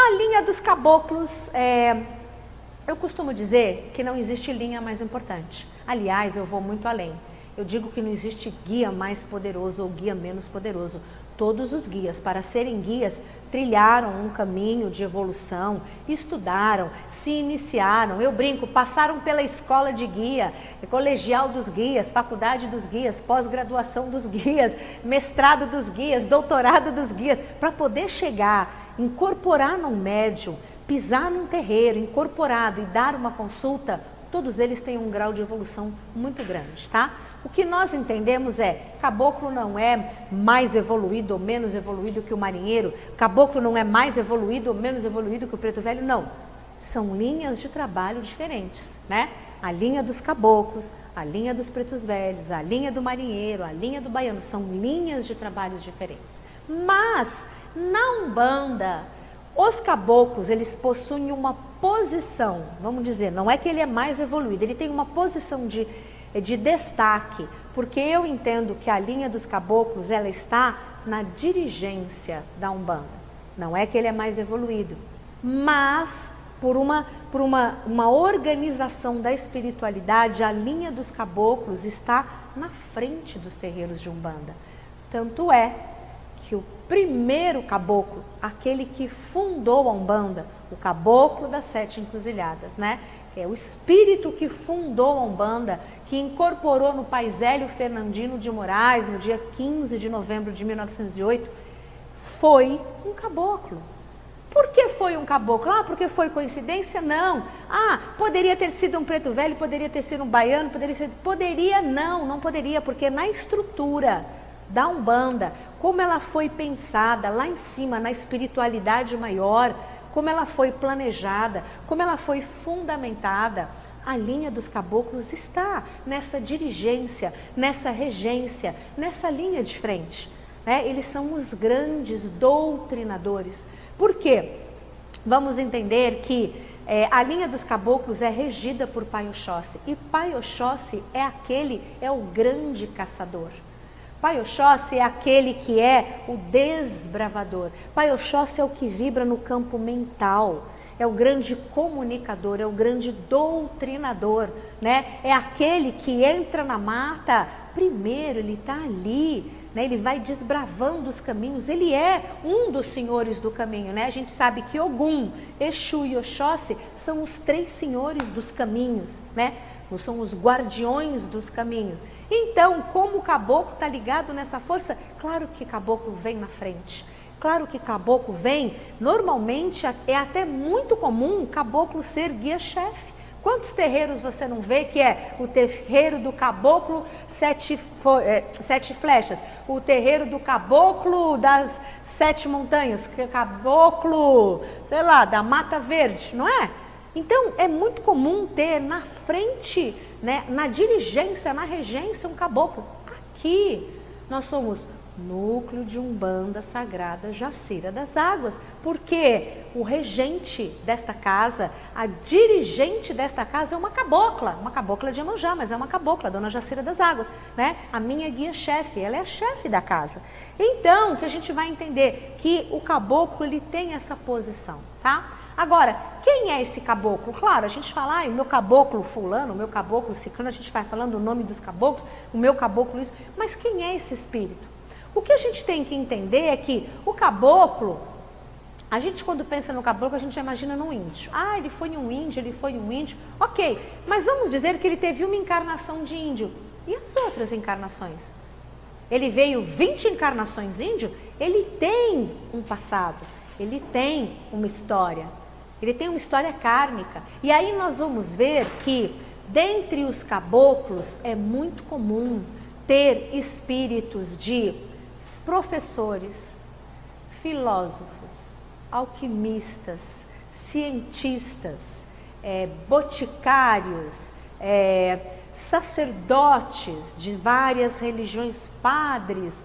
A linha dos caboclos, eu costumo dizer que não existe linha mais importante. Aliás, eu vou muito além. Eu digo que não existe guia mais poderoso ou guia menos poderoso. Todos os guias, para serem guias, trilharam um caminho de evolução, estudaram, se iniciaram, eu brinco, passaram pela escola de guia, colegial dos guias, faculdade dos guias, pós-graduação dos guias, mestrado dos guias, doutorado dos guias, para poder chegar, incorporar num médium, pisar num terreiro, incorporado e dar uma consulta, todos eles têm um grau de evolução muito grande, tá? O que nós entendemos caboclo não é mais evoluído ou menos evoluído que o marinheiro, caboclo não é mais evoluído ou menos evoluído que o preto velho, não. São linhas de trabalho diferentes, né? A linha dos caboclos, a linha dos pretos velhos, a linha do marinheiro, a linha do baiano, são linhas de trabalhos diferentes. Mas, na Umbanda, os caboclos, eles possuem uma posição, vamos dizer, não é que ele é mais evoluído, ele tem uma posição de destaque, porque eu entendo que a linha dos caboclos, ela está na dirigência da Umbanda. Não é que ele é mais evoluído, mas por uma organização da espiritualidade, a linha dos caboclos está na frente dos terreiros de Umbanda. Tanto é que o primeiro caboclo, aquele que fundou a Umbanda, o caboclo das 7 encruzilhadas, né? É o espírito que fundou a Umbanda, que incorporou no Pai Zélio Fernandino de Moraes, no dia 15 de novembro de 1908, foi um caboclo. Por que foi um caboclo? Porque foi coincidência? Não. Poderia ter sido um preto velho, poderia ter sido um baiano, poderia não poderia, porque na estrutura da Umbanda, como ela foi pensada lá em cima, na espiritualidade maior, como ela foi planejada, como ela foi fundamentada, a linha dos caboclos está nessa dirigência, nessa regência, nessa linha de frente, né? Eles são os grandes doutrinadores. Por quê? Vamos entender que a linha dos caboclos é regida por Pai Oxóssi, e Pai Oxóssi é o grande caçador. Pai Oxóssi é aquele que é o desbravador. Pai Oxóssi é o que vibra no campo mental, é o grande comunicador, é o grande doutrinador, né? É aquele que entra na mata, primeiro ele está ali, né? Ele vai desbravando os caminhos, ele é um dos senhores do caminho, né? A gente sabe que Ogum, Exu e Oxóssi são os 3 senhores dos caminhos, né? São os guardiões dos caminhos. Então, como o caboclo está ligado nessa força, claro que caboclo vem na frente. Claro que caboclo vem, normalmente é até muito comum caboclo ser guia-chefe. Quantos terreiros você não vê que é o terreiro do caboclo 7 flechas, o terreiro do caboclo das 7 montanhas, que é caboclo, sei lá, da Mata Verde, não é? Então, é muito comum ter na frente, né, na dirigência, na regência, um caboclo. Aqui, nós somos núcleo de Umbanda Sagrada Jacira das Águas, porque o regente desta casa, a dirigente desta casa é uma cabocla de Iemanjá, mas é uma cabocla, a Dona Jacira das Águas, né? A minha guia-chefe, ela é a chefe da casa. Então, que a gente vai entender que o caboclo, ele tem essa posição, tá? Agora, quem é esse caboclo? Claro, a gente fala, o meu caboclo fulano, o meu caboclo ciclano, a gente vai falando o nome dos caboclos, o meu caboclo isso, mas quem é esse espírito? O que a gente tem que entender é que o caboclo, a gente quando pensa no caboclo, a gente já imagina num índio. Ele foi um índio, ok, mas vamos dizer que ele teve uma encarnação de índio. E as outras encarnações? Ele veio 20 encarnações índio, ele tem um passado, ele tem uma história. Ele tem uma história kármica. E aí nós vamos ver que, dentre os caboclos, é muito comum ter espíritos de professores, filósofos, alquimistas, cientistas, boticários, sacerdotes de várias religiões, padres.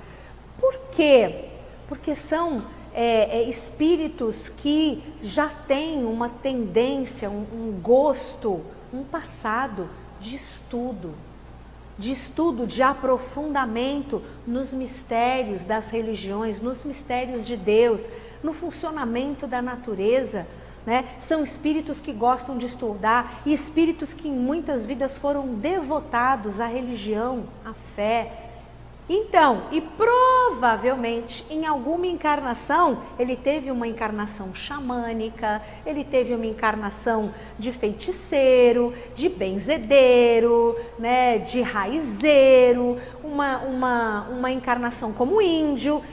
Por quê? Porque são espíritos que já têm uma tendência, um gosto, um passado de estudo, de aprofundamento nos mistérios das religiões, nos mistérios de Deus. no funcionamento da natureza, né? São espíritos que gostam de estudar e espíritos que em muitas vidas foram devotados à religião, à fé. Então, e provavelmente em alguma encarnação, ele teve uma encarnação xamânica, ele teve uma encarnação de feiticeiro, de benzedeiro, né, de raizeiro, uma encarnação como índio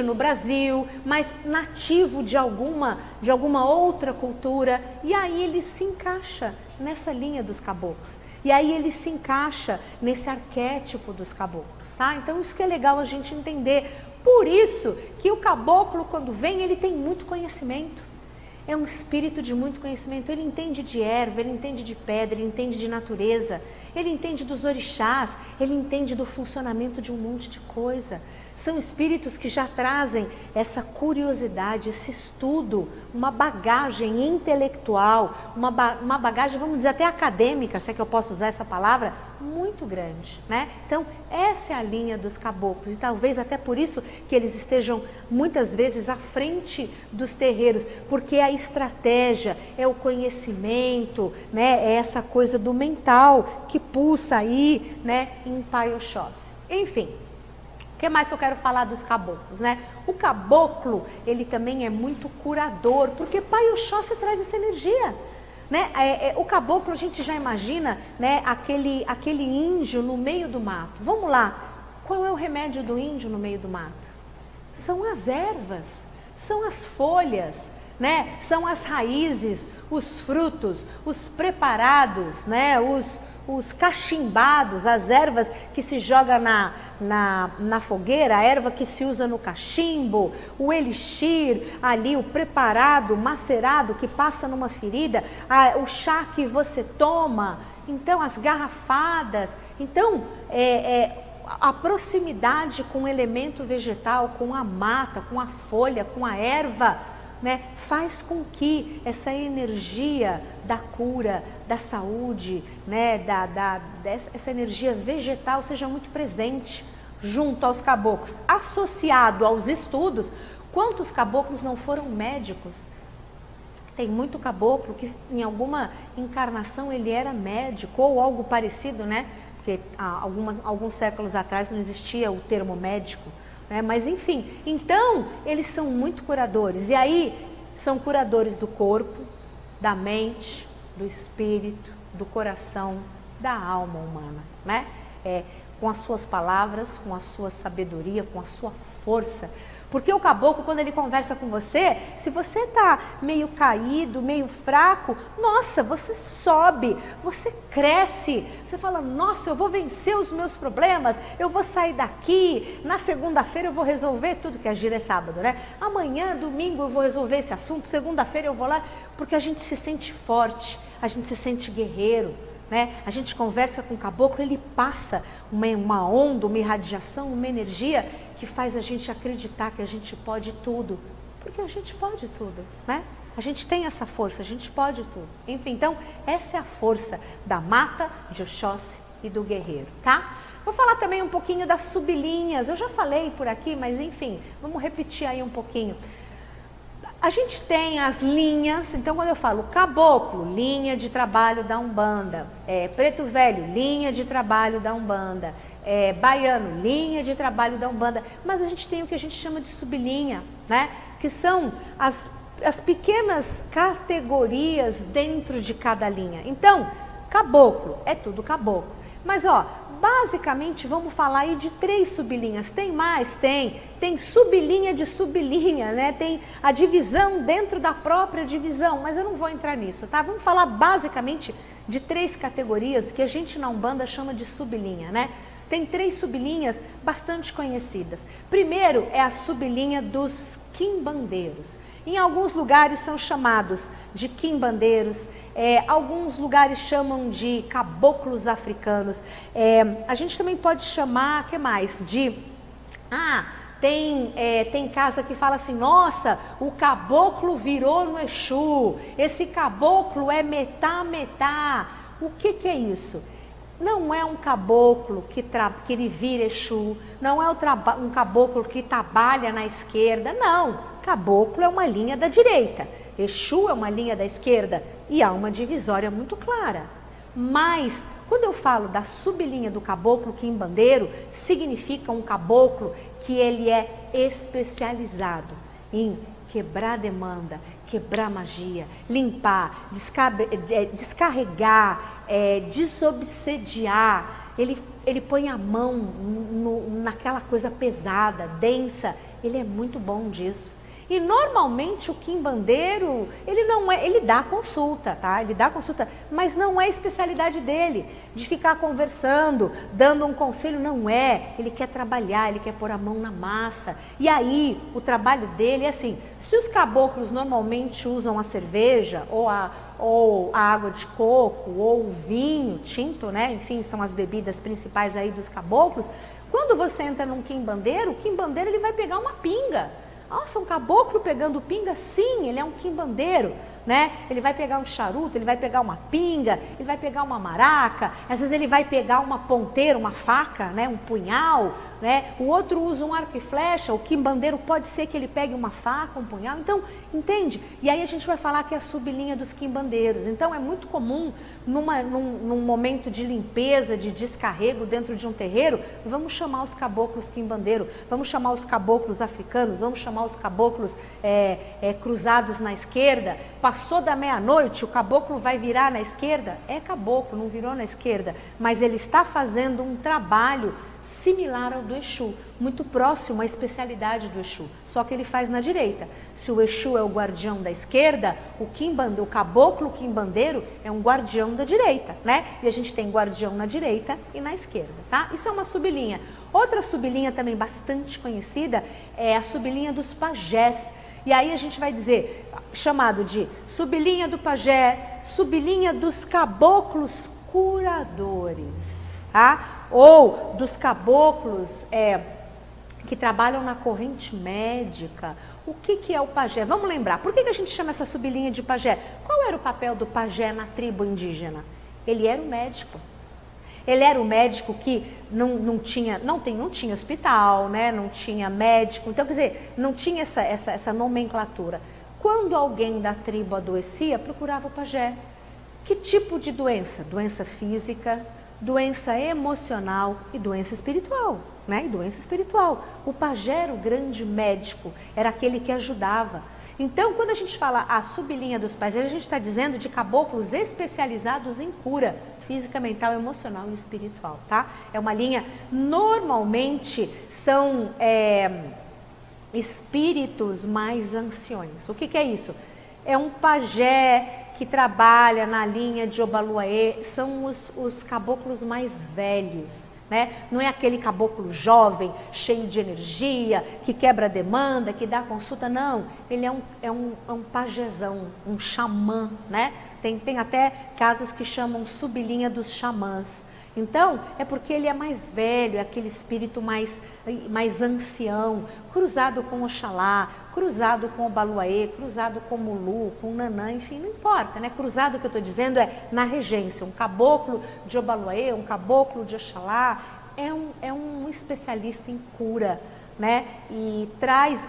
no Brasil, mas nativo de alguma outra cultura, e aí ele se encaixa nessa linha dos caboclos, e aí ele se encaixa nesse arquétipo dos caboclos. Tá? Então isso que é legal a gente entender. Por isso que o caboclo, quando vem, ele tem muito conhecimento. É um espírito de muito conhecimento. Ele entende de erva, ele entende de pedra, ele entende de natureza, ele entende dos orixás, ele entende do funcionamento de um monte de coisa. São espíritos que já trazem essa curiosidade, esse estudo, uma bagagem intelectual, uma bagagem, vamos dizer, até acadêmica, se é que eu posso usar essa palavra, muito grande, né? Então, essa é a linha dos caboclos, e talvez até por isso que eles estejam muitas vezes à frente dos terreiros, porque a estratégia, é o conhecimento, né? É essa coisa do mental que pulsa aí, né? Em Pai Oxóssi. Enfim. O que mais que eu quero falar dos caboclos, né? O caboclo, ele também é muito curador, porque Pai Oxóssi traz essa energia, né? O caboclo, a gente já imagina, né? Aquele índio no meio do mato. Vamos lá, qual é o remédio do índio no meio do mato? São as ervas, são as folhas, né? São as raízes, os frutos, os preparados, né? Os cachimbados, as ervas que se joga na fogueira, a erva que se usa no cachimbo, o elixir ali, o preparado, macerado que passa numa ferida, o chá que você toma, então as garrafadas. Então, a proximidade com o elemento vegetal, com a mata, com a folha, com a erva, né, faz com que essa energia da cura, da saúde, né, essa energia vegetal seja muito presente junto aos caboclos. Associado aos estudos, quantos caboclos não foram médicos? Tem muito caboclo que em alguma encarnação ele era médico ou algo parecido, né? Porque alguns séculos atrás não existia o termo médico. Mas enfim, então eles são muito curadores, e aí são curadores do corpo, da mente, do espírito, do coração, da alma humana, né? Com as suas palavras, com a sua sabedoria, com a sua força. Porque o caboclo, quando ele conversa com você, se você está meio caído, meio fraco, nossa, você sobe, você cresce. Você fala, nossa, eu vou vencer os meus problemas, eu vou sair daqui, na segunda-feira eu vou resolver tudo, que a gira é sábado, né? Amanhã, domingo, eu vou resolver esse assunto, segunda-feira eu vou lá, porque a gente se sente forte, a gente se sente guerreiro, né? A gente conversa com o caboclo, ele passa uma onda, uma irradiação, uma energia que faz a gente acreditar que a gente pode tudo, porque a gente pode tudo, né? A gente tem essa força, a gente pode tudo. Enfim, então, essa é a força da mata, de Oxóssi e do guerreiro, tá? Vou falar também um pouquinho das sublinhas, eu já falei por aqui, mas enfim, vamos repetir aí um pouquinho. A gente tem as linhas, então quando eu falo caboclo, linha de trabalho da Umbanda, preto velho, linha de trabalho da Umbanda, baiano, linha de trabalho da Umbanda, mas a gente tem o que a gente chama de sublinha, né? Que são as pequenas categorias dentro de cada linha. Então, caboclo, é tudo caboclo. Mas ó, basicamente vamos falar aí de 3 sublinhas. Tem mais? Tem sublinha de sublinha, né? Tem a divisão dentro da própria divisão, mas eu não vou entrar nisso, tá? Vamos falar basicamente de 3 categorias que a gente na Umbanda chama de sublinha, né? Tem 3 sublinhas bastante conhecidas. Primeiro é a sublinha dos quimbandeiros. Em alguns lugares são chamados de quimbandeiros, alguns lugares chamam de caboclos africanos. A gente também pode chamar, que mais? Tem casa que fala assim, nossa, o caboclo virou no Exu, esse caboclo é metá. O que é isso? Não é um caboclo que ele vira Exu, não é um caboclo que trabalha na esquerda, não. caboclo é uma linha da direita, Exu é uma linha da esquerda e há uma divisória muito clara. Mas, quando eu falo da sublinha do caboclo quimbandeiro, significa um caboclo que ele é especializado em quebrar demanda, quebrar magia, limpar, descarregar, desobsediar. Ele põe a mão naquela coisa pesada, densa. Ele é muito bom disso. E normalmente o quimbandeiro, ele dá consulta, tá? Ele dá consulta, mas não é especialidade dele, de ficar conversando, dando um conselho, não é. Ele quer trabalhar, ele quer pôr a mão na massa. E aí, o trabalho dele é assim, se os caboclos normalmente usam a cerveja, ou a água de coco, ou o vinho tinto, né? Enfim, são as bebidas principais aí dos caboclos. Quando você entra num quimbandeiro, o quimbandeiro ele vai pegar uma pinga. Nossa, um caboclo pegando pinga? Sim, ele é um quimbandeiro, né? Ele vai pegar um charuto, ele vai pegar uma pinga, ele vai pegar uma maraca, às vezes ele vai pegar uma ponteira, uma faca, né? Um punhal, né? O outro usa um arco e flecha, o quimbandeiro pode ser que ele pegue uma faca, um punhal, então, entende? E aí a gente vai falar que é a sublinha dos quimbandeiros. Então é muito comum, num momento de limpeza, de descarrego dentro de um terreiro, vamos chamar os caboclos quimbandeiros, vamos chamar os caboclos africanos, vamos chamar os caboclos cruzados na esquerda. Passou da meia-noite, o caboclo vai virar na esquerda? É caboclo, não virou na esquerda, mas ele está fazendo um trabalho similar ao do Exu, muito próximo à especialidade do Exu, só que ele faz na direita. Se o Exu é o guardião da esquerda, o caboclo quimbandeiro é um guardião da direita, né? E a gente tem guardião na direita e na esquerda, tá? Isso é uma sublinha. Outra sublinha também bastante conhecida é a sublinha dos pajés. E aí a gente vai dizer, chamado de sublinha do pajé, sublinha dos caboclos curadores, tá? Ou dos caboclos que trabalham na corrente médica. O que é o pajé? Vamos lembrar, por que a gente chama essa sublinha de pajé? Qual era o papel do pajé na tribo indígena? Ele era o médico. Ele era o médico que não tinha hospital, né? Não tinha médico, então quer dizer, não tinha essa nomenclatura. Quando alguém da tribo adoecia, procurava o pajé. Que tipo de doença? Doença física, doença emocional e doença espiritual, né? E doença espiritual. O pajé era o grande médico, era aquele que ajudava. Então, quando a gente fala a sublinha dos pajés, a gente está dizendo de caboclos especializados em cura física, mental, emocional e espiritual, tá? É uma linha, normalmente são espíritos mais anciões. O que é isso? É um pajé que trabalha na linha de Obaluaê, são os caboclos mais velhos, né? Não é aquele caboclo jovem, cheio de energia, que quebra a demanda, que dá consulta, não. Ele é um pajezão, um xamã, né? Tem até casas que chamam sublinha dos xamãs. Então, é porque ele é mais velho, é aquele espírito mais ancião, cruzado com Oxalá, cruzado com Obaluaê, cruzado com Mulu, com Nanã, enfim, não importa, né? Cruzado, que eu estou dizendo, é na regência. Um caboclo de Obaluaê, um caboclo de Oxalá, é um especialista em cura, né? E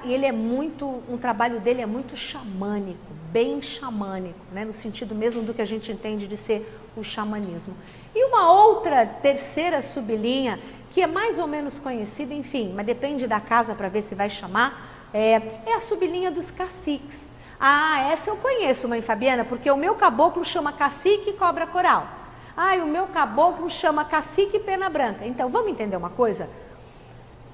ele é muito, um trabalho dele é muito xamânico, bem xamânico, né? No sentido mesmo do que a gente entende de ser o xamanismo. E uma outra, terceira sublinha, que é mais ou menos conhecida, enfim, mas depende da casa para ver se vai chamar, é a sublinha dos caciques. Ah, essa eu conheço, mãe Fabiana, porque o meu caboclo chama cacique e cobra coral. Ah, e o meu caboclo chama cacique e pena branca. Então, vamos entender uma coisa?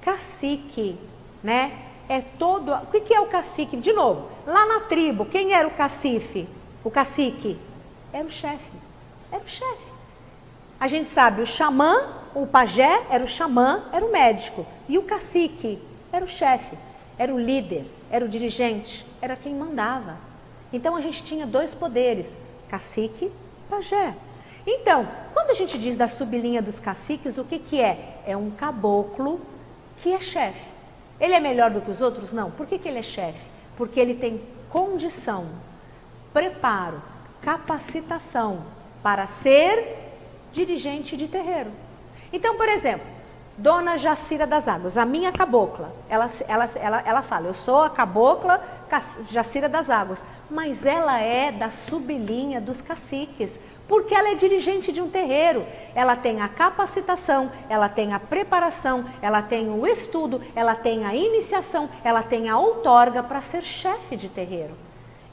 Cacique, né, é todo... O que é o cacique? De novo, lá na tribo, quem era o cacife? O cacique? Era o chefe. Era o chefe. A gente sabe, o xamã, o pajé era o xamã, era o médico. E o cacique era o chefe, era o líder, era o dirigente, era quem mandava. Então a gente tinha dois poderes, cacique e pajé. Então, quando a gente diz da sublinha dos caciques, o que é? É um caboclo que é chefe. Ele é melhor do que os outros? Não. Por que ele é chefe? Porque ele tem condição, preparo, capacitação para ser dirigente de terreiro. Então, por exemplo, Dona Jacira das Águas, a minha cabocla, ela fala, eu sou a cabocla Jacira das Águas, mas ela é da sublinha dos caciques, porque ela é dirigente de um terreiro, ela tem a capacitação, ela tem a preparação, ela tem o estudo, ela tem a iniciação, ela tem a outorga para ser chefe de terreiro.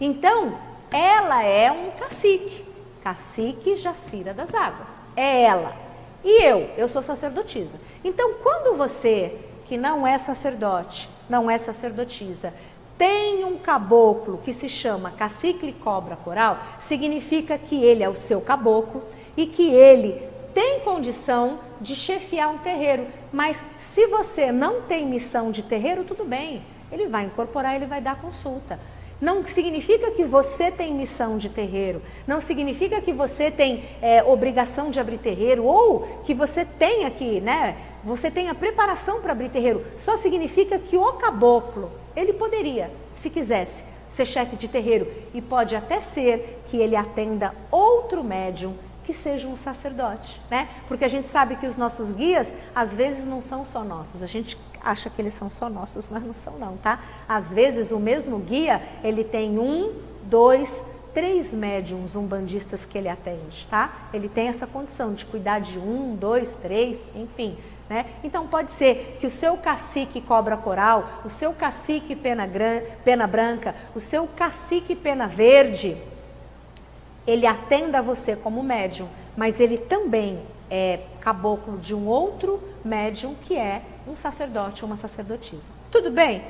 Então, ela é um cacique, cacique Jacira das Águas, é ela. E eu sou sacerdotisa. Então, quando você, que não é sacerdote, não é sacerdotisa, tem um caboclo que se chama cacique cobra coral, significa que ele é o seu caboclo e que ele tem condição de chefiar um terreiro. Mas se você não tem missão de terreiro, tudo bem, ele vai incorporar, ele vai dar consulta. Não significa que você tem missão de terreiro, não significa que você tem obrigação de abrir terreiro ou que você tenha que, né, você tenha preparação para abrir terreiro. Só significa que o caboclo, ele poderia, se quisesse, ser chefe de terreiro e pode até ser que ele atenda outro médium que seja um sacerdote, né? Porque a gente sabe que os nossos guias, às vezes, não são só nossos. A gente acha que eles são só nossos, mas não são não, tá? Às vezes, o mesmo guia, ele tem 1, 2, 3 médiums umbandistas que ele atende, tá? Ele tem essa condição de cuidar de 1, 2, 3, enfim, né? Então, pode ser que o seu cacique cobra coral, o seu cacique pena branca, o seu cacique pena verde, ele atenda a você como médium, mas ele também é caboclo de um outro médium que é um sacerdote ou uma sacerdotisa. Tudo bem?